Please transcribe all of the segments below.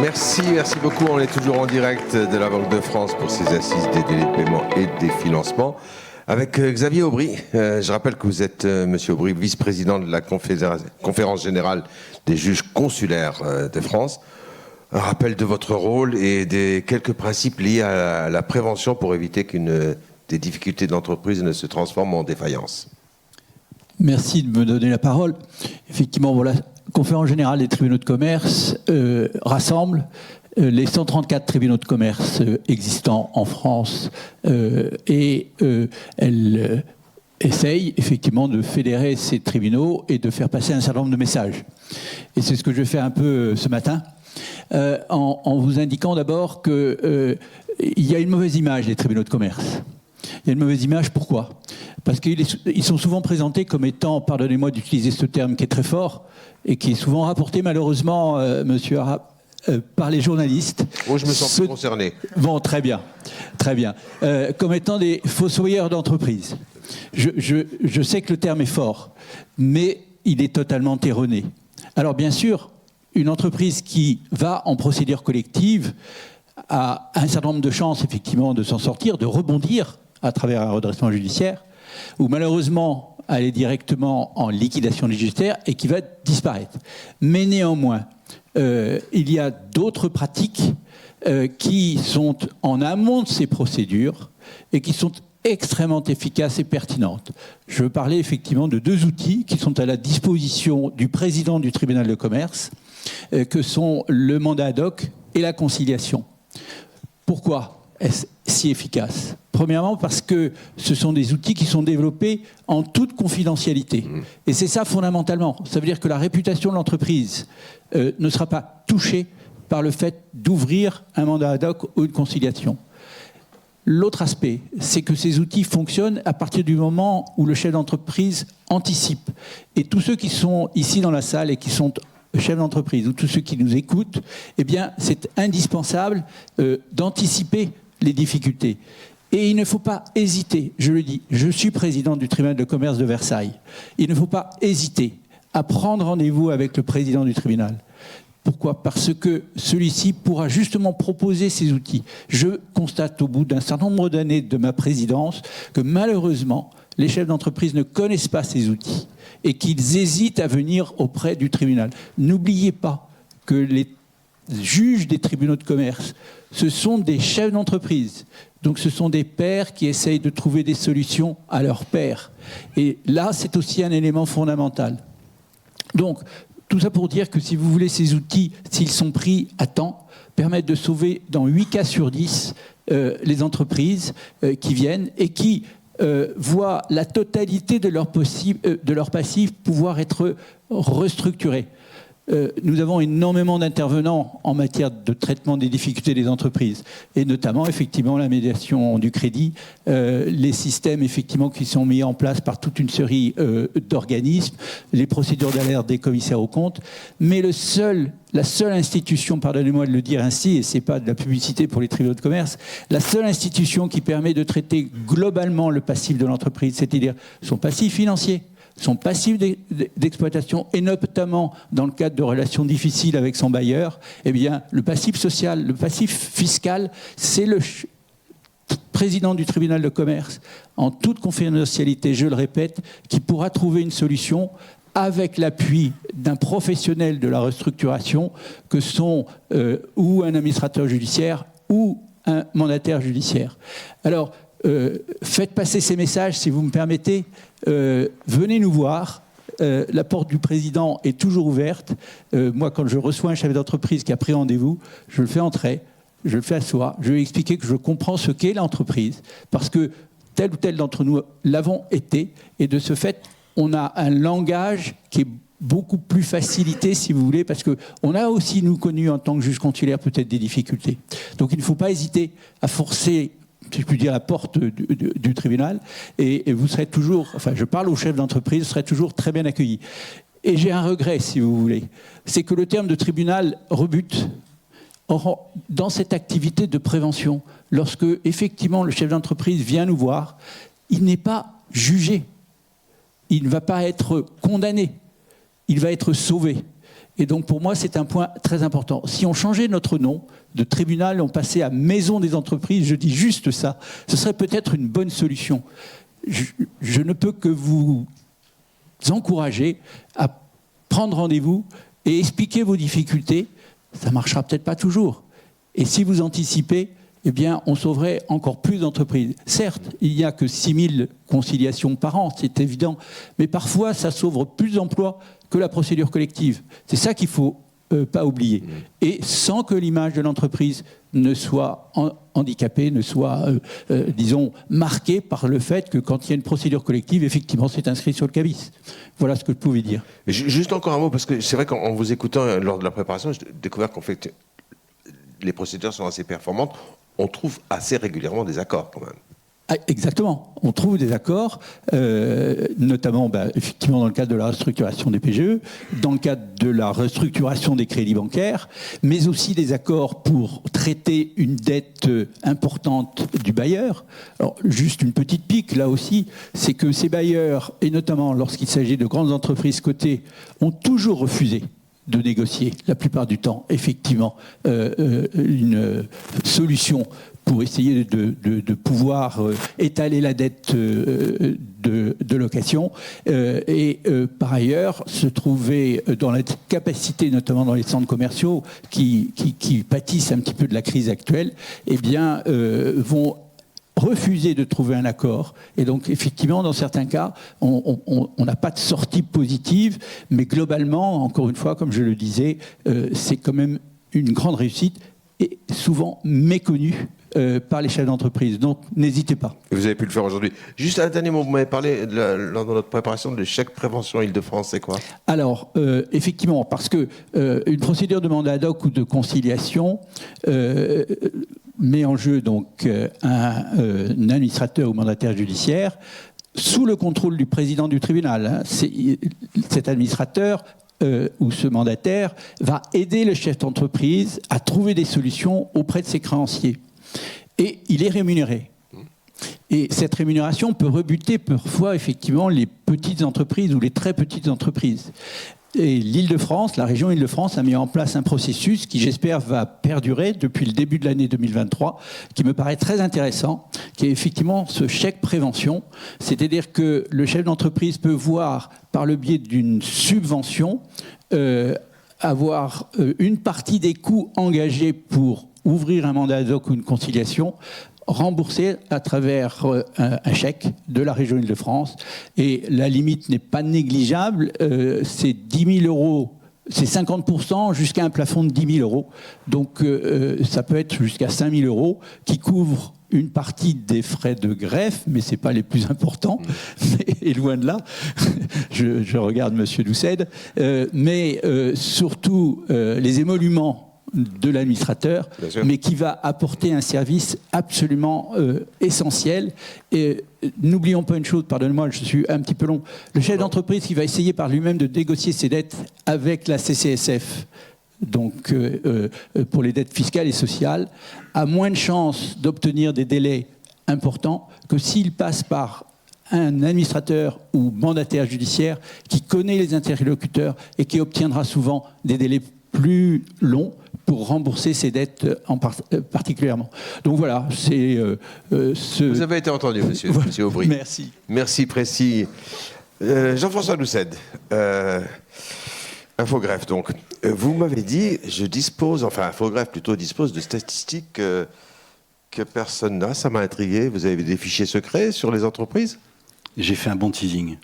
Merci beaucoup. On est toujours en direct de la Banque de France pour ces assises des délais de paiement et des financements. Avec Xavier Aubry. Je rappelle que vous êtes, monsieur Aubry, vice-président de la Conférence générale des juges consulaires de France. Un rappel de votre rôle et des quelques principes liés à la prévention pour éviter qu'une des difficultés de l'entreprise ne se transforme en défaillance. Merci de me donner la parole. Effectivement, voilà, la Conférence générale des tribunaux de commerce rassemble les 134 tribunaux de commerce existants en France et elle essaye effectivement de fédérer ces tribunaux et de faire passer un certain nombre de messages. Et c'est ce que je fais un peu ce matin, en vous indiquant d'abord qu'il y a une mauvaise image des tribunaux de commerce. Il y a une mauvaise image, pourquoi ? Parce qu'ils sont souvent présentés comme étant, pardonnez-moi d'utiliser ce terme qui est très fort, et qui est souvent rapporté malheureusement, monsieur Arap, par les journalistes. Oh, je me sens plus concerné. Bon, très bien. Comme étant des fossoyeurs d'entreprise. Je sais que le terme est fort, mais il est totalement erroné. Alors bien sûr, une entreprise qui va en procédure collective a un certain nombre de chances effectivement de s'en sortir, de rebondir à travers un redressement judiciaire, ou malheureusement aller directement en liquidation judiciaire et qui va disparaître. Mais néanmoins, il y a d'autres pratiques qui sont en amont de ces procédures et qui sont extrêmement efficaces et pertinentes. Je veux parler effectivement de deux outils qui sont à la disposition du président du tribunal de commerce, que sont le mandat ad hoc et la conciliation. Pourquoi est-ce si efficace ? Premièrement, parce que ce sont des outils qui sont développés en toute confidentialité. Et c'est ça fondamentalement. Ça veut dire que la réputation de l'entreprise ne sera pas touchée par le fait d'ouvrir un mandat ad hoc ou une conciliation. L'autre aspect, c'est que ces outils fonctionnent à partir du moment où le chef d'entreprise anticipe. Et tous ceux qui sont ici dans la salle et qui sont chefs d'entreprise ou tous ceux qui nous écoutent, eh bien, c'est indispensable d'anticiper les difficultés. Et il ne faut pas hésiter, je le dis, je suis président du tribunal de commerce de Versailles. Il ne faut pas hésiter à prendre rendez-vous avec le président du tribunal. Pourquoi ? Parce que celui-ci pourra justement proposer ces outils. Je constate au bout d'un certain nombre d'années de ma présidence que malheureusement, les chefs d'entreprise ne connaissent pas ces outils et qu'ils hésitent à venir auprès du tribunal. N'oubliez pas que les juges des tribunaux de commerce, ce sont des chefs d'entreprise. Donc ce sont des pairs qui essayent de trouver des solutions à leurs pairs. Et là, c'est aussi un élément fondamental. Donc, tout ça pour dire que si vous voulez, ces outils, s'ils sont pris à temps, permettent de sauver dans 8 cas sur 10 les entreprises qui viennent et qui voient la totalité de leur passif pouvoir être restructurée. Nous avons énormément d'intervenants en matière de traitement des difficultés des entreprises, et notamment effectivement la médiation du crédit, les systèmes effectivement qui sont mis en place par toute une série d'organismes, les procédures d'alerte des commissaires aux comptes, mais la seule institution, pardonnez-moi de le dire ainsi, et ce n'est pas de la publicité pour les tribunaux de commerce, la seule institution qui permet de traiter globalement le passif de l'entreprise, c'est-à-dire son passif financier, son passif d'exploitation, et notamment dans le cadre de relations difficiles avec son bailleur, eh bien, le passif social, le passif fiscal, c'est le président du tribunal de commerce, en toute confidentialité, je le répète, qui pourra trouver une solution avec l'appui d'un professionnel de la restructuration que sont ou un administrateur judiciaire ou un mandataire judiciaire. Alors, faites passer ces messages, si vous me permettez. Venez nous voir. La porte du président est toujours ouverte. Moi, quand je reçois un chef d'entreprise qui a pris rendez-vous, je le fais entrer, je le fais asseoir, je lui ai expliqué que je comprends ce qu'est l'entreprise, parce que tel ou tel d'entre nous l'avons été, et de ce fait, on a un langage qui est beaucoup plus facilité, si vous voulez, parce qu'on a aussi, nous, connu en tant que juge consulaire, peut-être des difficultés. Donc il ne faut pas hésiter à forcer, si je puis dire, la porte du tribunal, et vous serez toujours, enfin je parle aux chefs d'entreprise, vous serez toujours très bien accueillis. Et j'ai un regret, si vous voulez, c'est que le terme de tribunal rebute. Or, dans cette activité de prévention, lorsque effectivement le chef d'entreprise vient nous voir, il n'est pas jugé, il ne va pas être condamné, il va être sauvé. Et donc pour moi, c'est un point très important. Si on changeait notre nom de tribunal, on passait à Maison des entreprises, je dis juste ça, ce serait peut-être une bonne solution. Je ne peux que vous encourager à prendre rendez-vous et expliquer vos difficultés. Ça ne marchera peut-être pas toujours. Et si vous anticipez, eh bien, on sauverait encore plus d'entreprises. Certes, il n'y a que 6000 conciliations par an, c'est évident, mais parfois, ça sauve plus d'emplois que la procédure collective. C'est ça qu'il ne faut pas oublier. Et sans que l'image de l'entreprise ne soit handicapée, ne soit, disons, marquée par le fait que quand il y a une procédure collective, effectivement, c'est inscrit sur le cabis. Voilà ce que je pouvais dire. Juste encore un mot, parce que c'est vrai qu'en vous écoutant lors de la préparation, j'ai découvert qu'en fait, les procédures sont assez performantes. On trouve assez régulièrement des accords quand même. Ah, exactement. On trouve des accords, notamment effectivement dans le cadre de la restructuration des PGE, dans le cadre de la restructuration des crédits bancaires, mais aussi des accords pour traiter une dette importante du bailleur. Alors, juste une petite pique là aussi, c'est que ces bailleurs, et notamment lorsqu'il s'agit de grandes entreprises cotées, ont toujours refusé de négocier, la plupart du temps, effectivement, une solution pour essayer de pouvoir étaler la dette de location. Par ailleurs, se trouver dans la capacité, notamment dans les centres commerciaux, qui pâtissent un petit peu de la crise actuelle, eh bien, vont refuser de trouver un accord. Et donc, effectivement, dans certains cas, on n'a pas de sortie positive, mais globalement, encore une fois, comme je le disais, c'est quand même une grande réussite et souvent méconnue par les chefs d'entreprise. Donc, n'hésitez pas. Et vous avez pu le faire aujourd'hui. Juste un dernier mot, vous m'avez parlé, lors de notre préparation, de chèque prévention Île-de-France, c'est quoi ? Alors, effectivement, parce que une procédure de mandat ad hoc ou de conciliation met en jeu donc un administrateur ou mandataire judiciaire sous le contrôle du président du tribunal. Cet administrateur où ce mandataire va aider le chef d'entreprise à trouver des solutions auprès de ses créanciers. Et il est rémunéré. Et cette rémunération peut rebuter parfois effectivement les petites entreprises ou les très petites entreprises. Et l'Île-de-France, la région Île-de-France a mis en place un processus qui, j'espère, va perdurer depuis le début de l'année 2023, qui me paraît très intéressant, qui est effectivement ce chèque prévention. C'est-à-dire que le chef d'entreprise peut voir, par le biais d'une subvention, avoir une partie des coûts engagés pour ouvrir un mandat ad hoc ou une conciliation remboursé à travers un chèque de la région Île-de-France. Et la limite n'est pas négligeable, c'est 10 000 euros, c'est 50% jusqu'à un plafond de 10 000 euros. Donc ça peut être jusqu'à 5 000 euros qui couvrent une partie des frais de greffe, mais ce n'est pas les plus importants, et loin de là, je regarde M. Doucet, mais surtout les émoluments de l'administrateur, mais qui va apporter un service absolument essentiel. Et n'oublions pas une chose, pardonnez-moi, je suis un petit peu long, le chef d'entreprise qui va essayer par lui-même de négocier ses dettes avec la CCSF, donc pour les dettes fiscales et sociales, a moins de chances d'obtenir des délais importants que s'il passe par un administrateur ou mandataire judiciaire qui connaît les interlocuteurs et qui obtiendra souvent des délais plus longs pour rembourser ses dettes particulièrement. Donc voilà, c'est Vous avez été entendu, monsieur Aubry. Merci. Merci, précis. Jean-François Doucet, Infogreffe, donc. Vous m'avez dit, Infogreffe plutôt dispose de statistiques que personne n'a. Ça m'a intrigué. Vous avez des fichiers secrets sur les entreprises ? J'ai fait un bon teasing.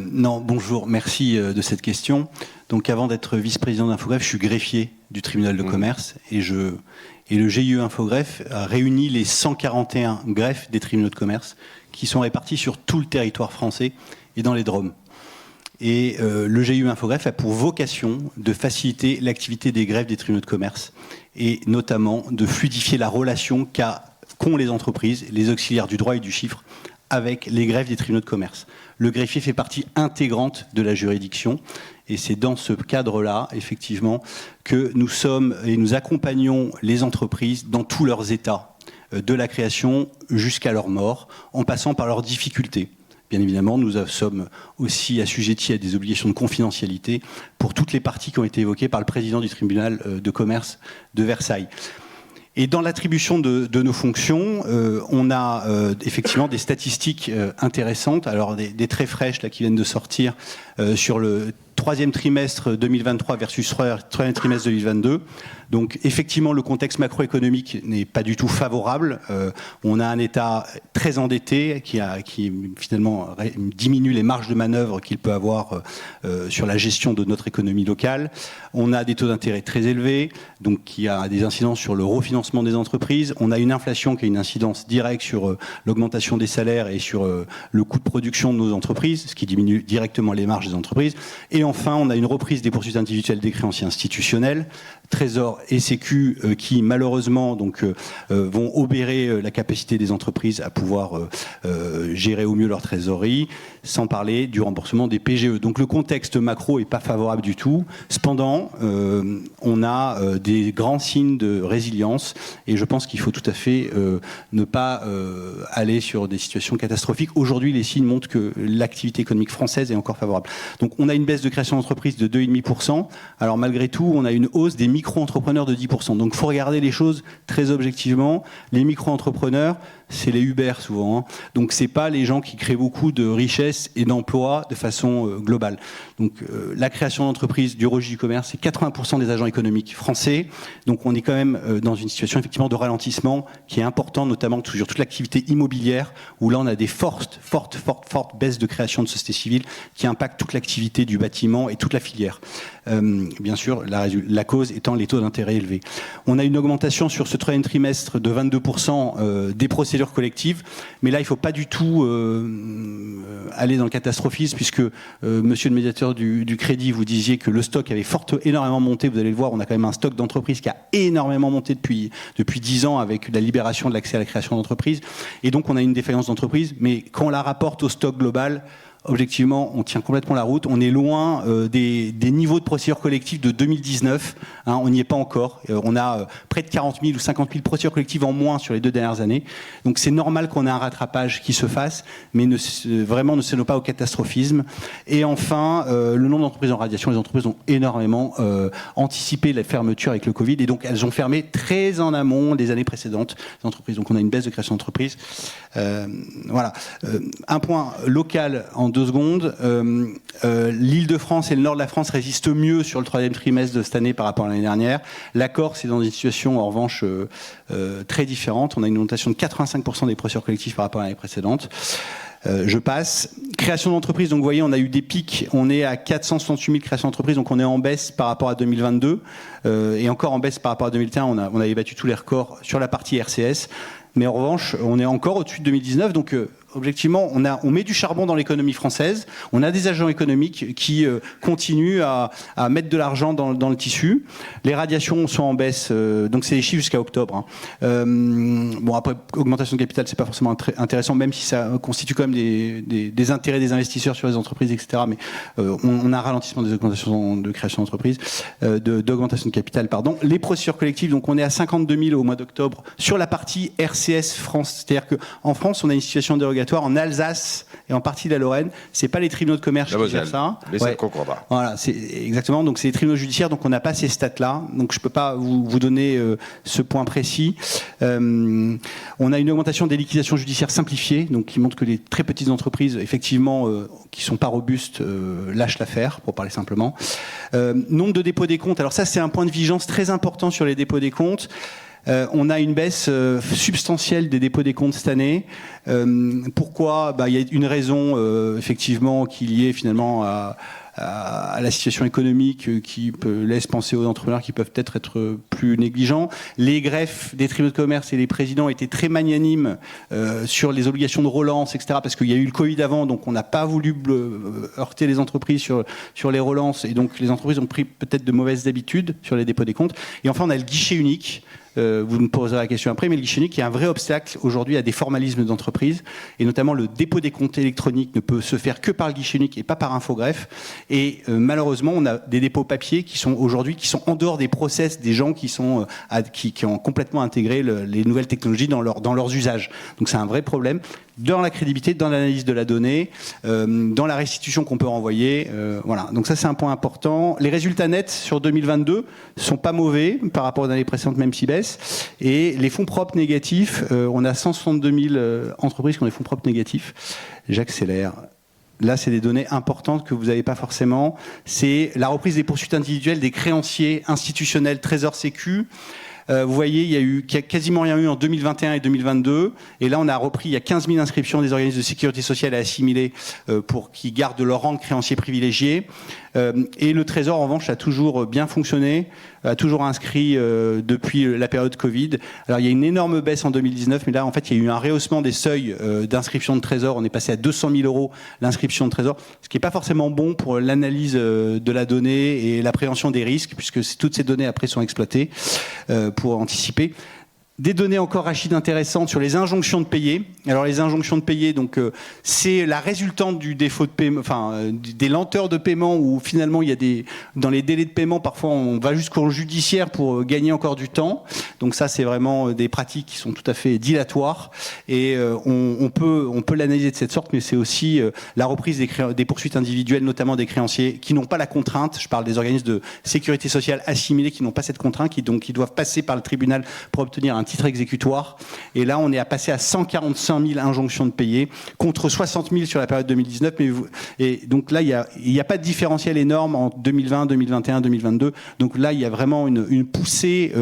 Non, bonjour, merci de cette question. Donc avant d'être vice-président d'Infogreffe, je suis greffier du tribunal de commerce et le GIE Infogreffe a réuni les 141 greffes des tribunaux de commerce qui sont répartis sur tout le territoire français et dans les DROM. Et le GIE Infogreffe a pour vocation de faciliter l'activité des greffes des tribunaux de commerce et notamment de fluidifier la relation qu'ont les entreprises, les auxiliaires du droit et du chiffre, avec les greffes des tribunaux de commerce. Le greffier fait partie intégrante de la juridiction et c'est dans ce cadre-là, effectivement, que nous sommes et nous accompagnons les entreprises dans tous leurs états, de la création jusqu'à leur mort, en passant par leurs difficultés. Bien évidemment, nous sommes aussi assujettis à des obligations de confidentialité pour toutes les parties qui ont été évoquées par le président du tribunal de commerce de Versailles. Et dans l'attribution de nos fonctions, on a effectivement des statistiques intéressantes, alors des très fraîches là, qui viennent de sortir sur le troisième trimestre 2023 versus troisième trimestre 2022. Donc effectivement, le contexte macroéconomique n'est pas du tout favorable. On a un État très endetté qui finalement diminue les marges de manœuvre qu'il peut avoir sur la gestion de notre économie locale. On a des taux d'intérêt très élevés, donc qui a des incidences sur le refinancement des entreprises. On a une inflation qui a une incidence directe sur l'augmentation des salaires et sur le coût de production de nos entreprises, ce qui diminue directement les marges des entreprises. Et enfin, on a une reprise des poursuites individuelles des créanciers institutionnels, Trésor et Sécu, qui malheureusement vont obérer la capacité des entreprises à pouvoir gérer au mieux leur trésorerie, sans parler du remboursement des PGE. Donc le contexte macro est pas favorable du tout. Cependant, on a des grands signes de résilience et je pense qu'il faut tout à fait ne pas aller sur des situations catastrophiques. Aujourd'hui, les signes montrent que l'activité économique française est encore favorable. Donc on a une baisse de création d'entreprises de 2,5%. Alors malgré tout, on a une hausse des micro-entrepreneurs de 10%. Donc il faut regarder les choses très objectivement. Les micro-entrepreneurs, c'est les Uber souvent. Hein. Donc c'est pas les gens qui créent beaucoup de richesses et d'emplois de façon globale. Donc la création d'entreprises du registre du commerce, c'est 80% des agents économiques français. Donc on est quand même dans une situation effectivement de ralentissement qui est important, notamment sur toute l'activité immobilière, où là on a des fortes baisses de création de sociétés civiles qui impactent toute l'activité du bâtiment et toute la filière. Bien sûr, la cause étant les taux d'intérêt élevés. On a une augmentation sur ce troisième trimestre de 22% des procédures collectives, mais là il ne faut pas du tout aller dans le catastrophisme, puisque monsieur le médiateur du crédit, vous disiez que le stock avait énormément monté. Vous allez le voir, on a quand même un stock d'entreprises qui a énormément monté depuis 10 ans avec la libération de l'accès à la création d'entreprises. Et donc on a une défaillance d'entreprise, mais quand on la rapporte au stock global, objectivement, on tient complètement la route. On est loin des niveaux de procédures collectives de 2019. Hein, on n'y est pas encore. On a près de 40 000 ou 50 000 procédures collectives en moins sur les 2 dernières années. Donc c'est normal qu'on ait un rattrapage qui se fasse, mais vraiment ne se pas au catastrophisme. Et enfin, le nombre d'entreprises en radiation. Les entreprises ont énormément anticipé la fermeture avec le Covid, et donc elles ont fermé très en amont des années précédentes, les entreprises. Donc on a une baisse de création d'entreprises. Voilà. Un point local en 2 secondes. L'Île-de-France et le nord de la France résistent mieux sur le troisième trimestre de cette année par rapport à l'année dernière. La Corse est dans une situation en revanche très différente. On a une augmentation de 85% des procédures collectives par rapport à l'année précédente. Je passe. Création d'entreprises, donc vous voyez, on a eu des pics. On est à 468 000 créations d'entreprises, donc on est en baisse par rapport à 2022 et encore en baisse par rapport à 2021. On avait battu tous les records sur la partie RCS. Mais en revanche, on est encore au-dessus de 2019, donc objectivement, on met du charbon dans l'économie française, on a des agents économiques qui continuent à mettre de l'argent dans le tissu. Les radiations sont en baisse, donc c'est les chiffres jusqu'à octobre. Hein. Bon, après, augmentation de capital, c'est pas forcément intéressant, même si ça constitue quand même des intérêts des investisseurs sur les entreprises, etc. Mais on a un ralentissement des augmentations de création d'entreprises, d'augmentation de capital, pardon. Les procédures collectives, donc on est à 52 000 au mois d'octobre sur la partie RCS France. C'est-à-dire qu'en France, on a une situation dérogatoire. En Alsace et en partie de la Lorraine, c'est pas les tribunaux de commerce qui gèrent ça. Mais c'est le Concordat. Voilà, c'est exactement. Donc c'est les tribunaux judiciaires. Donc on n'a pas ces stats-là. Donc je peux pas vous donner ce point précis. On a une augmentation des liquidations judiciaires simplifiées, donc qui montre que les très petites entreprises, effectivement, qui sont pas robustes, lâchent l'affaire, pour parler simplement. Nombre de dépôts des comptes. Alors ça, c'est un point de vigilance très important sur les dépôts des comptes. On a une baisse substantielle des dépôts des comptes cette année. Pourquoi ? Il y a une raison, effectivement, qui est liée finalement à la situation économique qui laisse penser aux entrepreneurs qui peuvent peut-être être plus négligents. Les greffes des tribunaux de commerce et les présidents étaient très magnanimes sur les obligations de relance, etc. Parce qu'il y a eu le Covid avant, donc on n'a pas voulu heurter les entreprises sur les relances. Et donc les entreprises ont pris peut-être de mauvaises habitudes sur les dépôts des comptes. Et enfin, on a le guichet unique. Vous me poserez la question après, mais le guichet unique est un vrai obstacle aujourd'hui à des formalismes d'entreprise, et notamment le dépôt des comptes électroniques ne peut se faire que par le guichet unique et pas par infogreffe. Et malheureusement, on a des dépôts papier qui sont aujourd'hui en dehors des process des gens qui ont complètement intégré les nouvelles technologies dans leurs usages. Donc c'est un vrai problème. dans la crédibilité, dans l'analyse de la donnée, dans la restitution qu'on peut renvoyer. Voilà. Donc ça, c'est un point important. Les résultats nets sur 2022 sont pas mauvais par rapport aux années précédentes, même s'ils baissent. Et les fonds propres négatifs, on a 162 000 entreprises qui ont des fonds propres négatifs. J'accélère. Là, c'est des données importantes que vous n'avez pas forcément. C'est la reprise des poursuites individuelles des créanciers institutionnels Trésor Sécu. Vous voyez, il y a quasiment rien eu en 2021 et 2022. Et là, on a repris, il y a 15 000 inscriptions des organismes de sécurité sociale à assimiler pour qu'ils gardent leur rang de créanciers privilégiés. Et le Trésor, en revanche, a toujours bien fonctionné, a toujours inscrit depuis la période Covid. Alors, il y a une énorme baisse en 2019, mais là, en fait, il y a eu un rehaussement des seuils d'inscription de Trésor. On est passé à 200 000 € l'inscription de Trésor, ce qui n'est pas forcément bon pour l'analyse de la donnée et l'appréhension des risques, puisque toutes ces données, après, sont exploitées pour anticiper. Des données encore, Rachid, intéressantes sur les injonctions de payer. Alors les injonctions de payer, donc c'est la résultante du défaut de paiement, enfin des lenteurs de paiement où finalement il y a dans les délais de paiement parfois on va jusqu'au judiciaire pour gagner encore du temps. Donc ça c'est vraiment des pratiques qui sont tout à fait dilatoires et on peut l'analyser de cette sorte, mais c'est aussi la reprise des poursuites individuelles, notamment des créanciers qui n'ont pas la contrainte. Je parle des organismes de sécurité sociale assimilés qui n'ont pas cette contrainte, qui doivent passer par le tribunal pour obtenir un titre exécutoire. Et là, on est à passer à 145 000 injonctions de payer contre 60 000 sur la période 2019. Et donc là, il n'y a pas de différentiel énorme en 2020, 2021, 2022. Donc là, il y a vraiment une poussée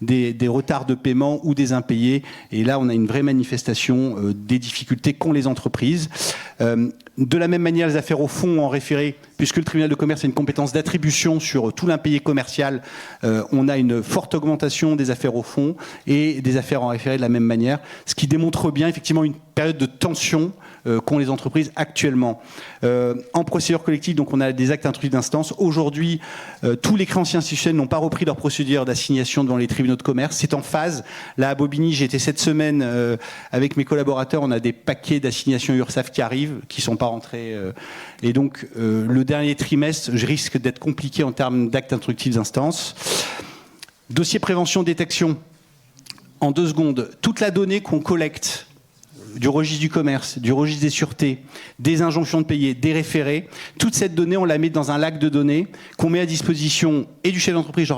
des retards de paiement ou des impayés. Et là, on a une vraie manifestation des difficultés qu'ont les entreprises. De la même manière, les affaires au fond en référé, puisque le tribunal de commerce a une compétence d'attribution sur tout l'impayé commercial, on a une forte augmentation des affaires au fond et des affaires en référé de la même manière, ce qui démontre bien effectivement une période de tension qu'ont les entreprises actuellement. En procédure collective, donc on a des actes introduits d'instance. Aujourd'hui, tous les créanciers institutionnels n'ont pas repris leur procédure d'assignation devant les tribunaux de commerce. C'est en phase. Là, à Bobigny, j'ai été cette semaine avec mes collaborateurs. On a des paquets d'assignations URSSAF qui arrivent, qui ne sont pas rentrés. Et donc, le dernier trimestre, je risque d'être compliqué en termes d'actes introductifs d'instance. Dossier prévention-détection. En 2 secondes, toute la donnée qu'on collecte du registre du commerce, du registre des sûretés, des injonctions de payer, des référés, toute cette donnée, on la met dans un lac de données qu'on met à disposition et du chef d'entreprise, j'y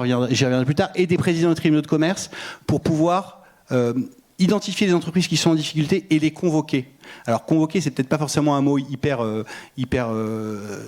reviendrai plus tard, et des présidents des tribunaux de commerce pour pouvoir identifier les entreprises qui sont en difficulté et les convoquer. Alors convoquer, c'est peut-être pas forcément un mot hyper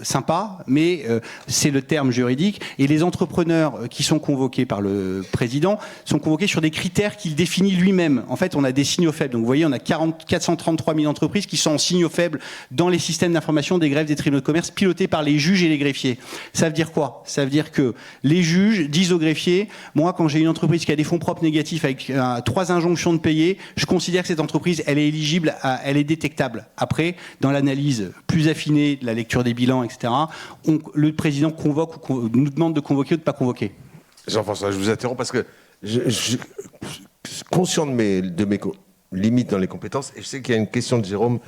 sympa, mais c'est le terme juridique. Et les entrepreneurs qui sont convoqués par le président sont convoqués sur des critères qu'il définit lui-même. En fait, on a des signaux faibles. Donc vous voyez, on a 433 000 entreprises qui sont en signaux faibles dans les systèmes d'information des greffes des tribunaux de commerce pilotés par les juges et les greffiers. Ça veut dire quoi? Ça veut dire que les juges disent aux greffiers, moi, quand j'ai une entreprise qui a des fonds propres négatifs avec 3 injonctions de payer, je considère que cette entreprise, elle est éligible, elle est détectable. Après, dans l'analyse plus affinée de la lecture des bilans, etc., le président convoque ou nous demande de convoquer ou de ne pas convoquer. Jean-François, je vous interromps parce que je suis conscient de mes limites dans les compétences et je sais qu'il y a une question de Jérôme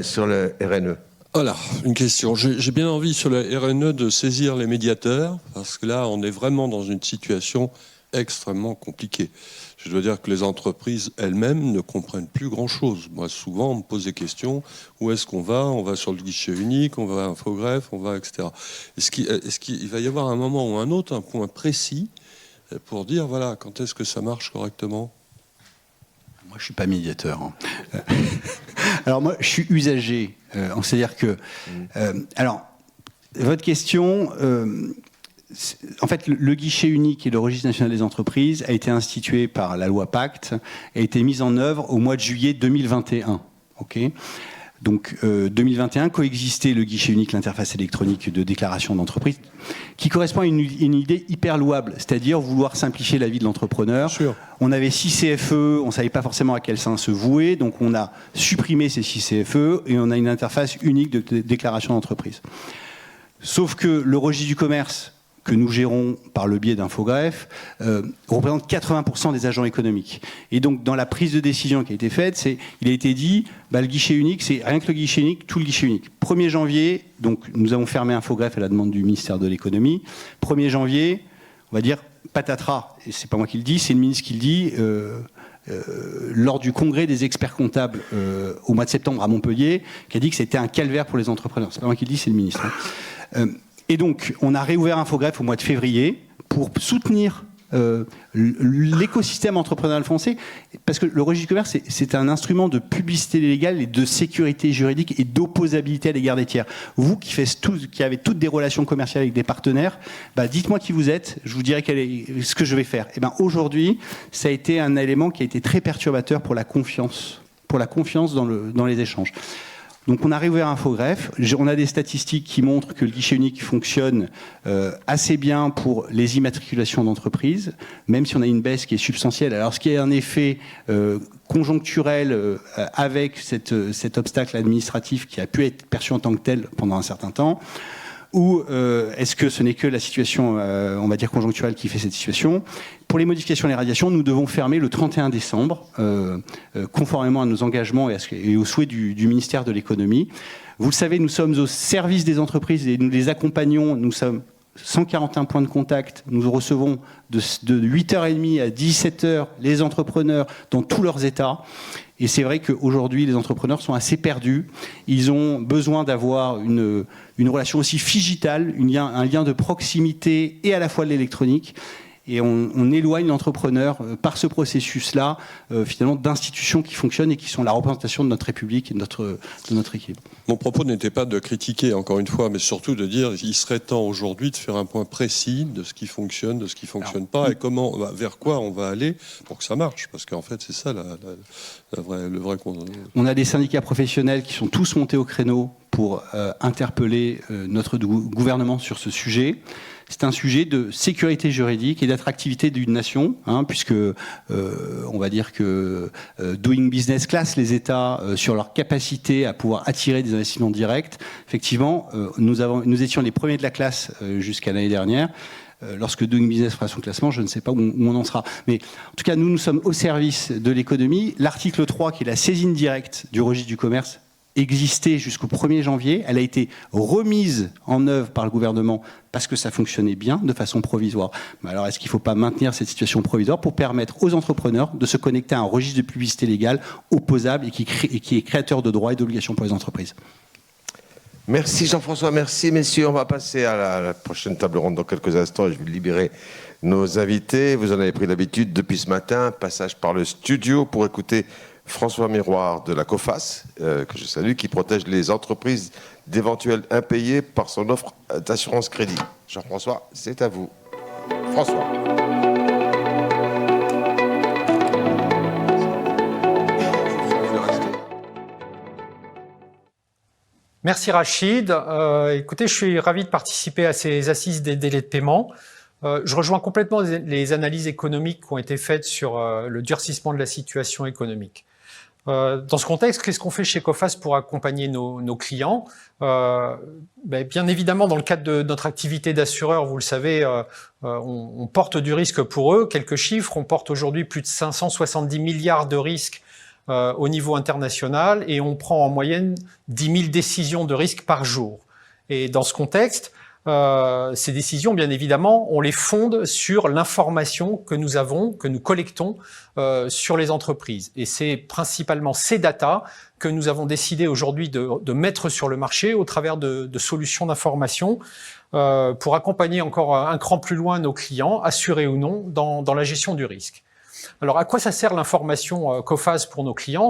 sur le RNE. Voilà, une question. J'ai bien envie sur le RNE de saisir les médiateurs parce que là, on est vraiment dans une situation extrêmement compliquée. Je dois dire que les entreprises elles-mêmes ne comprennent plus grand-chose. Moi, souvent, on me pose des questions. Où est-ce qu'on va? On va sur le guichet unique, on va à Infogreffe, on va, etc. Est-ce qu'il va y avoir un moment ou un autre, un point précis pour dire, voilà, quand est-ce que ça marche correctement? Moi, je ne suis pas médiateur. Hein. Alors, moi, je suis usager. C'est-à-dire que... alors, votre question... en fait, le guichet unique et le registre national des entreprises a été institué par la loi Pacte et a été mis en œuvre au mois de juillet 2021. Okay, donc 2021 coexistait le guichet unique, l'interface électronique de déclaration d'entreprise, qui correspond à une idée hyper louable, c'est-à-dire vouloir simplifier la vie de l'entrepreneur. Sûr. On avait 6 CFE, on ne savait pas forcément à quel sein se vouer, donc on a supprimé ces 6 CFE et on a une interface unique de déclaration d'entreprise. Sauf que le registre du commerce que nous gérons par le biais d'Infogreffe, représente 80% des agents économiques. Et donc, dans la prise de décision qui a été faite, il a été dit, le guichet unique, c'est rien que le guichet unique, tout le guichet unique. 1er janvier, donc nous avons fermé Infogreffe à la demande du ministère de l'économie. 1er janvier, on va dire, patatras, et c'est pas moi qui le dis, c'est le ministre qui le dit, lors du congrès des experts comptables au mois de septembre à Montpellier, qui a dit que c'était un calvaire pour les entrepreneurs. C'est pas moi qui le dis, c'est le ministre. Et donc, on a réouvert Infogreffe au mois de février pour soutenir l'écosystème entrepreneurial français, parce que le registre du commerce, c'est un instrument de publicité légale et de sécurité juridique et d'opposabilité à l'égard des tiers. Vous qui avez toutes des relations commerciales avec des partenaires, dites-moi qui vous êtes, je vous dirai ce que je vais faire. Et aujourd'hui, ça a été un élément qui a été très perturbateur pour la confiance dans les échanges. Donc on a réouvert Infogreffe, on a des statistiques qui montrent que le guichet unique fonctionne assez bien pour les immatriculations d'entreprises, même si on a une baisse qui est substantielle. Alors ce qui est un effet conjoncturel avec cet obstacle administratif qui a pu être perçu en tant que tel pendant un certain temps, ou est-ce que ce n'est que la situation, on va dire, conjoncturelle qui fait cette situation? Pour les modifications et les radiations, nous devons fermer le 31 décembre, conformément à nos engagements et aux souhaits du ministère de l'économie. Vous le savez, nous sommes au service des entreprises et nous les accompagnons. Nous sommes 141 points de contact. Nous recevons de 8h30 à 17h les entrepreneurs dans tous leurs états. Et c'est vrai qu'aujourd'hui, les entrepreneurs sont assez perdus. Ils ont besoin d'avoir une relation aussi digitale, un lien de proximité et à la fois de l'électronique. Et on éloigne l'entrepreneur par ce processus-là, finalement, d'institutions qui fonctionnent et qui sont la représentation de notre République et de notre équipe. Mon propos n'était pas de critiquer, encore une fois, mais surtout de dire qu'il serait temps aujourd'hui de faire un point précis de ce qui fonctionne, de ce qui ne fonctionne pas, et vers quoi on va aller pour que ça marche. Parce qu'en fait, c'est ça le vrai... On a des syndicats professionnels qui sont tous montés au créneau pour interpeller notre gouvernement sur ce sujet. C'est un sujet de sécurité juridique et d'attractivité d'une nation, puisque on va dire que Doing Business classe les États sur leur capacité à pouvoir attirer des investissements directs. Effectivement, nous étions les premiers de la classe jusqu'à l'année dernière. Lorsque Doing Business fera son classement, je ne sais pas où on en sera. Mais en tout cas, nous sommes au service de l'économie. L'article 3, qui est la saisine directe du registre du commerce, existait jusqu'au 1er janvier. Elle a été remise en œuvre par le gouvernement parce que ça fonctionnait bien de façon provisoire. Mais alors, est-ce qu'il ne faut pas maintenir cette situation provisoire pour permettre aux entrepreneurs de se connecter à un registre de publicité légale opposable et qui est créateur de droits et d'obligations pour les entreprises? Merci Jean-François, merci messieurs. On va passer à la prochaine table ronde dans quelques instants et je vais libérer nos invités. Vous en avez pris l'habitude depuis ce matin, passage par le studio pour écouter François Miroir de la COFAS, que je salue, qui protège les entreprises d'éventuels impayés par son offre d'assurance crédit. Jean-François, c'est à vous. François. Merci Rachid. Écoutez, je suis ravi de participer à ces assises des délais de paiement. Je rejoins complètement les analyses économiques qui ont été faites sur le durcissement de la situation économique. Dans ce contexte, qu'est-ce qu'on fait chez COFAS pour accompagner nos clients? Bien évidemment, dans le cadre de notre activité d'assureur, vous le savez, on porte du risque pour eux. Quelques chiffres, on porte aujourd'hui plus de 570 milliards de risques au niveau international et on prend en moyenne 10 000 décisions de risque par jour. Et dans ce contexte, ces décisions, bien évidemment, on les fonde sur l'information que nous avons, que nous collectons sur les entreprises. Et c'est principalement ces datas que nous avons décidé aujourd'hui de mettre sur le marché au travers de solutions d'information pour accompagner encore un cran plus loin nos clients, assurés ou non, dans la gestion du risque. Alors, à quoi ça sert l'information COFAS pour nos clients?